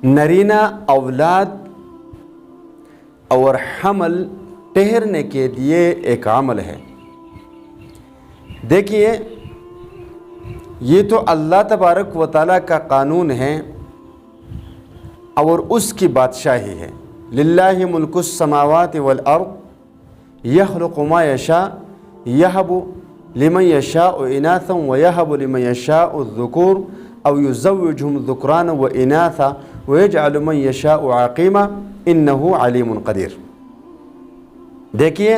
नरीना औलाद और हमल ठहरने के लिए एक अमल है। देखिए, ये तो अल्लाह तबारक व तआला का कानून है और उसकी बादशाही है। लिल्लाहि मुल्कुस समावाति वल अर्द यखलुकु मा यशा यहबु लिमन यशाउ इनाथन व यहबु लिमन यशाउ ज़ुकूर औ युज़व्विजुहुम ज़ुक्रान व इनाथा व यजअलु मन यशाउ आक़िमा इन्नहु अलीमुन क़दीर। देखिए,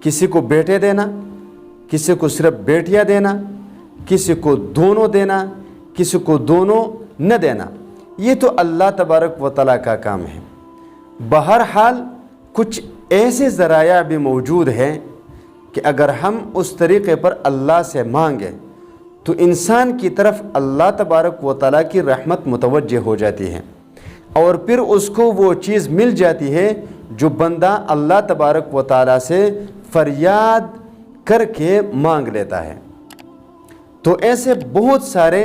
किसी को बेटे देना, किसी को सिर्फ बेटियां देना, किसी को दोनों देना, किसी को दोनों न देना, ये तो अल्लाह तबारक व तआला का काम है। बहरहाल कुछ ऐसे ज़राया भी मौजूद हैं कि अगर हम उस तरीक़े पर अल्लाह से मांगें तो इंसान की तरफ अल्लाह तबारक व तआला की रहमत मुतवज्जह हो जाती है और फिर उसको वो चीज़ मिल जाती है जो बंदा अल्लाह तबारक व तआला से फरियाद करके मांग लेता है। तो ऐसे बहुत सारे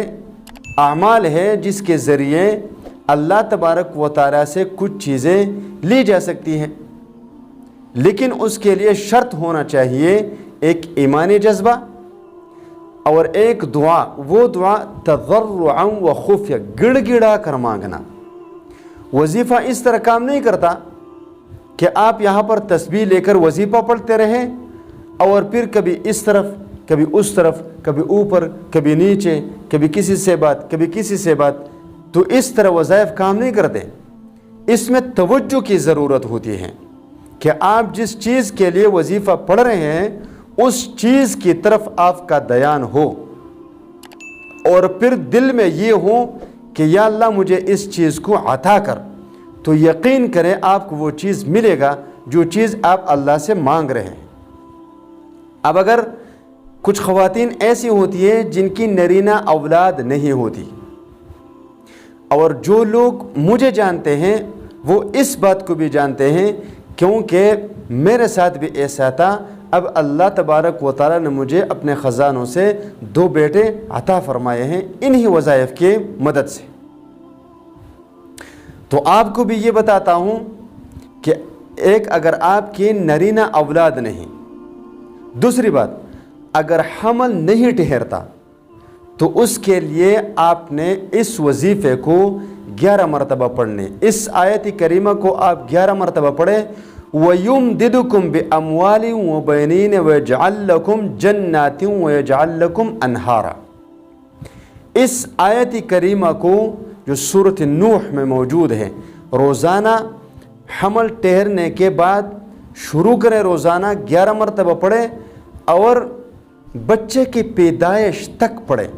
आमाल हैं जिसके ज़रिए अल्लाह तबारक व तआला से कुछ चीज़ें ली जा सकती हैं, लेकिन उसके लिए शर्त होना चाहिए एक ईमानी जज्बा और एक दुआ। वो दुआ तज़र्रुअन व खुफ़िया, गिड़गिड़ा कर मांगना। वजीफ़ा इस तरह काम नहीं करता कि आप यहाँ पर तस्बीह लेकर वजीफ़ा पढ़ते रहें और फिर कभी इस तरफ कभी उस तरफ, कभी ऊपर कभी नीचे, कभी किसी से बात कभी किसी से बात। तो इस तरह वज़ाइफ काम नहीं करते। इसमें तवज्जो की ज़रूरत होती है कि आप जिस चीज़ के लिए वजीफ़ा पढ़ रहे हैं उस चीज़ की तरफ आपका दयान हो और फिर दिल में ये हो कि या अल्लाह मुझे इस चीज़ को अता कर। तो यकीन करें आपको वो चीज़ मिलेगा जो चीज़ आप अल्लाह से मांग रहे हैं। अब अगर कुछ ख़वातीन ऐसी होती है जिनकी नरीना औलाद नहीं होती, और जो लोग मुझे जानते हैं वो इस बात को भी जानते हैं क्योंकि मेरे साथ भी ऐसा था। अब अल्लाह तबारक व तआला ने मुझे अपने ख़ज़ानों से 2 बेटे अता फ़रमाए हैं इन्हीं वज़ाइफ के मदद से। तो आपको भी ये बताता हूँ कि एक अगर आपकी नरीना औलाद नहीं, दूसरी बात अगर हमल नहीं ठहरता तो उसके लिए आपने इस वजीफ़े को 11 मरतबा पढ़ने। इस आयत करीमा को आप 11 मरतबा पढ़ें। वयुमदिदुकुम बिअमवालिन व बनीन वयजअल लकुम जन्नातिन वयजअल लकुम अनहारा। इस आयत करीमा को जो सूरत नूह में मौजूद है, रोज़ाना हमल ठहरने के बाद शुरू करें, रोज़ाना 11 मरतबा पढ़ें और बच्चे की पैदाइश तक पढ़ें।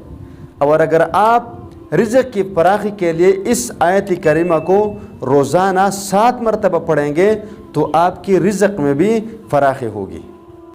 और अगर आप रिज़्क़ की फराखी के लिए इस आयत करीमा को रोज़ाना 7 मरतबा पढ़ेंगे तो आपकी रिज़्क़ में भी फराखी होगी।